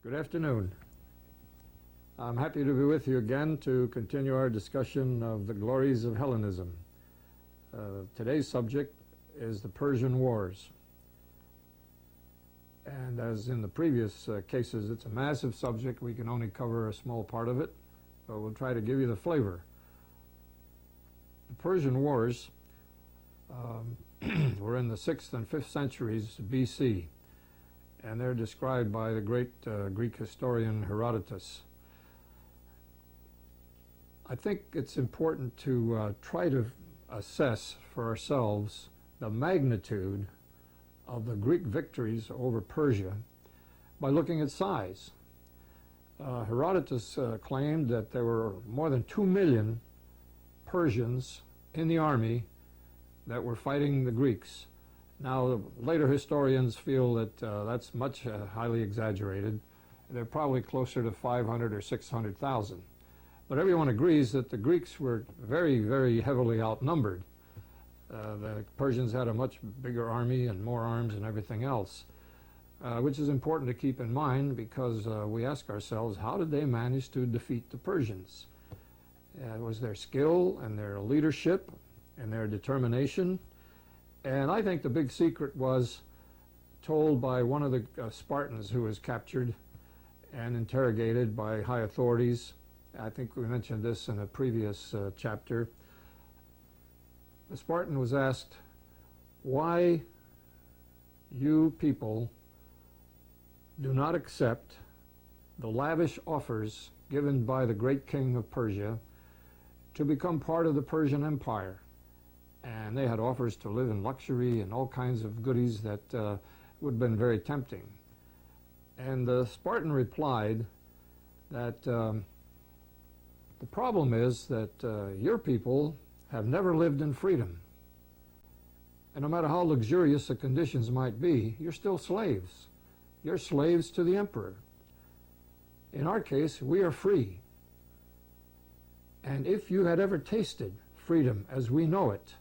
Good afternoon. I'm happy to be with you again to continue our discussion of the glories of Hellenism. Today's subject is the Persian Wars. And as in the previous cases, it's a massive subject. We can only cover a small part of it, but we'll try to give you the flavor. The Persian Wars were in the 6th and 5th centuries BC, and they're described by the great Greek historian Herodotus. I think it's important to try to assess for ourselves the magnitude of the Greek victories over Persia by looking at size. Herodotus claimed that there were more than 2 million Persians in the army that were fighting the Greeks. Now, later historians feel that that's much highly exaggerated. They're probably closer to 500 or 600,000. But everyone agrees that the Greeks were very, very heavily outnumbered. The Persians had a much bigger army and more arms and everything else, which is important to keep in mind because we ask ourselves, how did they manage to defeat the Persians? It was their skill and their leadership and their determination. And I think the big secret was told by one of the Spartans who was captured and interrogated by high authorities. I think we mentioned this in a previous chapter. The Spartan was asked, why you people do not accept the lavish offers given by the great king of Persia to become part of the Persian Empire. And they had offers to live in luxury and all kinds of goodies that would have been very tempting. And the Spartan replied that the problem is that your people have never lived in freedom. And no matter how luxurious the conditions might be, you're still slaves. You're slaves to the emperor. In our case, we are free. And if you had ever tasted freedom as we know it,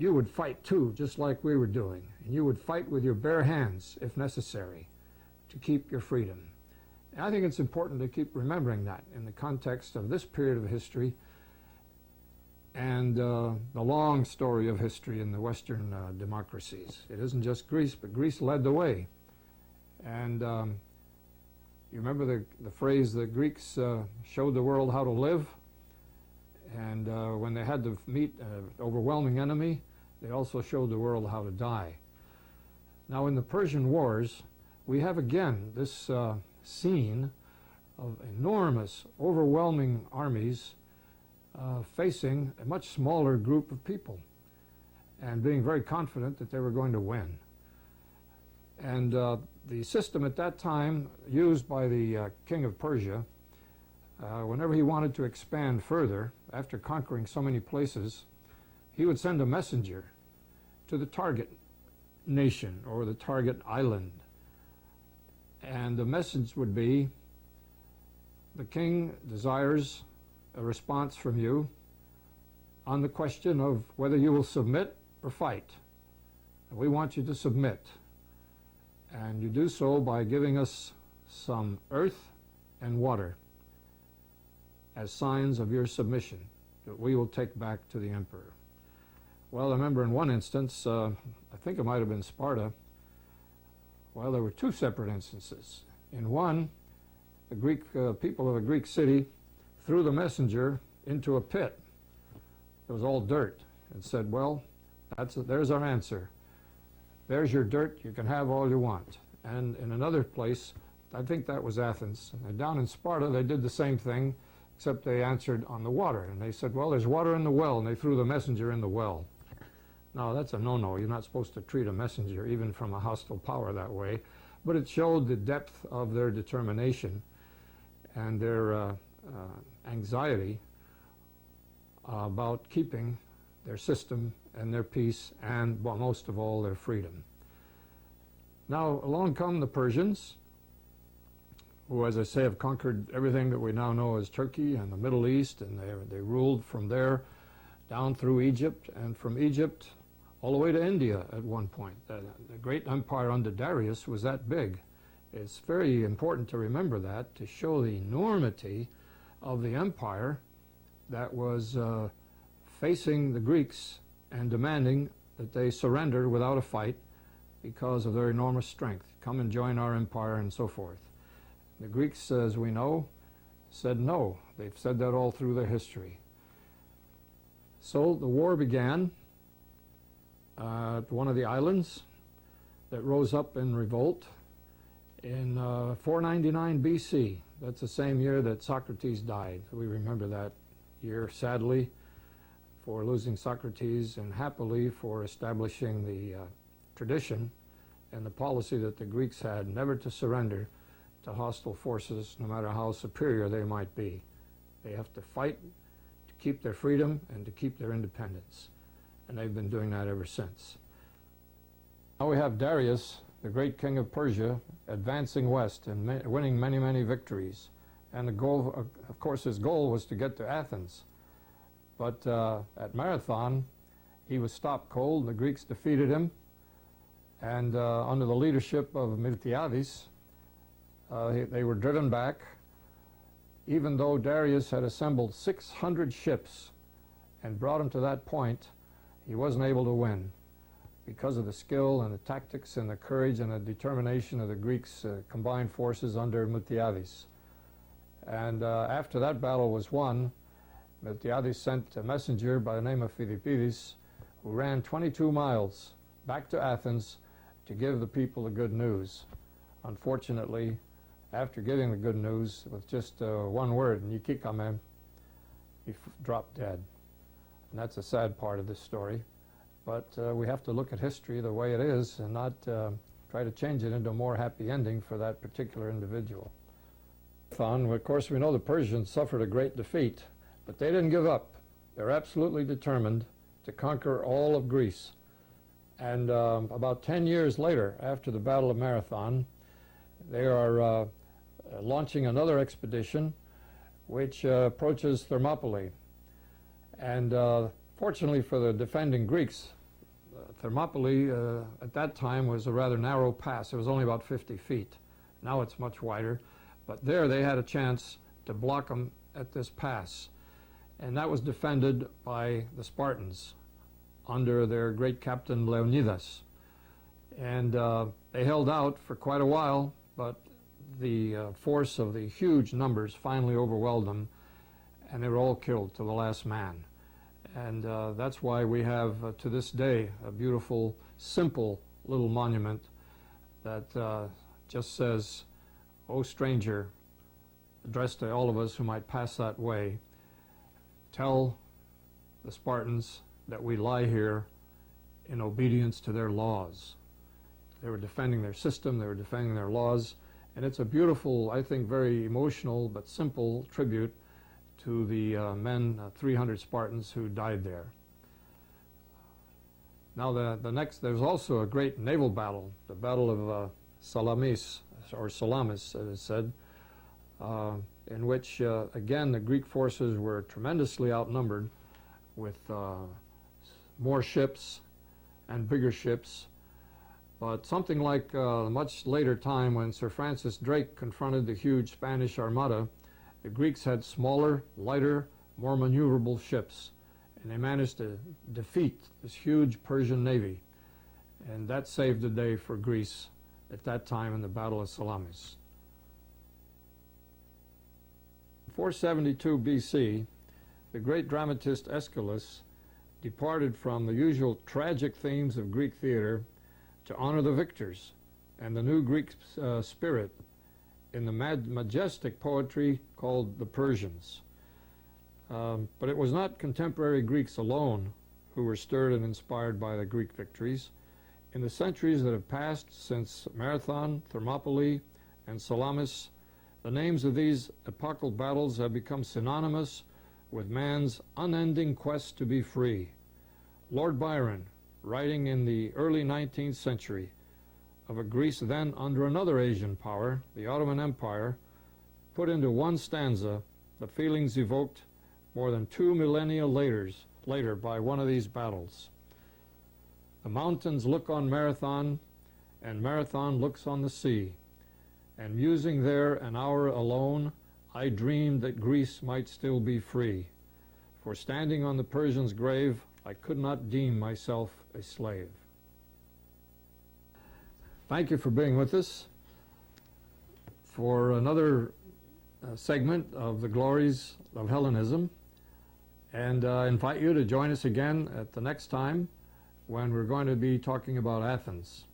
you would fight too, just like we were doing. And you would fight with your bare hands, if necessary, to keep your freedom. And I think it's important to keep remembering that in the context of this period of history and the long story of history in the Western democracies. It isn't just Greece, but Greece led the way. And you remember the phrase, the Greeks showed the world how to live? And when they had to meet an overwhelming enemy, they also showed the world how to die. Now in the Persian Wars, we have again this scene of enormous, overwhelming armies facing a much smaller group of people and being very confident that they were going to win. And the system at that time used by the king of Persia, whenever he wanted to expand further, after conquering so many places, he would send a messenger to the target nation or the target island. And the message would be, the king desires a response from you on the question of whether you will submit or fight. And we want you to submit. And you do so by giving us some earth and water as signs of your submission that we will take back to the emperor. Well, I remember in one instance, I think it might have been Sparta, well, there were two separate instances. In one, the Greek people of a Greek city threw the into a pit. It was all dirt and said, well, there's our answer. There's your dirt, you can have all you want. And in another place, I think that was Athens, and down in Sparta they did the same thing, except they answered on the water. And they said, well, there's water in the well, and they threw the messenger in the well. Now, that's a no-no. You're not supposed to treat a messenger, even from a hostile power, that way. But it showed the depth of their determination and their anxiety about keeping their system and their peace and, well, most of all, their freedom. Now, along come the Persians, who, as I say, have conquered everything that we now know as Turkey and the Middle East, and they ruled from there down through Egypt, and from Egypt all the way to India at one point. The great empire under Darius was that big, It's very important to remember that, to show the enormity of the empire that was facing the Greeks and demanding that they surrender without a fight because of their enormous strength. Come and join our empire and so forth. The Greeks, as we know, said no. They've said that all through their history. So the war began at one of the islands that rose up in revolt in 499 BC. That's the same year that Socrates died. We remember that year, sadly, for losing Socrates, and happily for establishing the tradition and the policy that the Greeks had, never to surrender to hostile forces, no matter how superior they might be. They have to fight to keep their freedom and to keep their independence. And they've been doing that ever since. Now we have Darius, the great king of Persia, advancing west and winning many, many victories. And the goal, of course, his goal was to get to Athens. But at Marathon, he was stopped cold. The Greeks defeated him. And under the leadership of Miltiades, they were driven back, even though Darius had assembled 600 ships and brought him to that point. He wasn't able to win because of the skill and the tactics and the courage and the determination of the Greeks' combined forces under Miltiades. And after that battle was won, Miltiades sent a messenger by the name of Philippides, who ran 22 miles back to Athens to give the people the good news. Unfortunately, after giving the good news with just one word, Nikikamen, he dropped dead. And that's a sad part of this story. But we have to look at history the way it is and not try to change it into a more happy ending for that particular individual. Of course, we know the Persians suffered a great defeat, but they didn't give up. They're absolutely determined to conquer all of Greece. And about 10 years later, after the Battle of Marathon, they are launching another expedition which approaches Thermopylae. And fortunately for the defending Greeks, Thermopylae at that time was a rather narrow pass. It was only about 50 feet. Now it's much wider. But there they had a chance to block them at this pass. And that was defended by the Spartans under their great captain Leonidas. And they held out for quite a while, but the force of the huge numbers finally overwhelmed them, and they were all killed to the last man. And that's why we have, to this day, a beautiful, simple little monument that just says, "O stranger," addressed to all of us who might pass that way, tell the Spartans that we lie here in obedience to their laws. They were defending their system, they were defending their laws, and it's a beautiful, I think, very emotional but simple tribute to the 300 Spartans who died there. Now there's also a great naval battle, the Battle of Salamis, or Salamis, as it said, in which, again, the Greek forces were tremendously outnumbered with more ships and bigger ships. But something like a much later time, when Sir Francis Drake confronted the huge Spanish Armada, the Greeks had smaller, lighter, more maneuverable ships, and they managed to defeat this huge Persian navy. And that saved the day for Greece at that time in the Battle of Salamis. In 472 BC, the great dramatist Aeschylus departed from the usual tragic themes of Greek theater to honor the victors and the new Greek spirit in the majestic poetry called the Persians. But it was not contemporary Greeks alone who were stirred and inspired by the Greek victories. In the centuries that have passed since Marathon, Thermopylae, and Salamis, the names of these epochal battles have become synonymous with man's unending quest to be free. Lord Byron, writing in the early 19th century of a Greece then under another Asian power, the Ottoman Empire, put into one stanza the feelings evoked more than 2 millennia later by one of these battles. The mountains look on Marathon, and Marathon looks on the sea. and musing there an hour alone, I dreamed that Greece might still be free. For standing on the Persian's grave, I could not deem myself a slave. Thank you for being with us for another segment of the glories of Hellenism, and I invite you to join us again at the next time when we're going to be talking about Athens.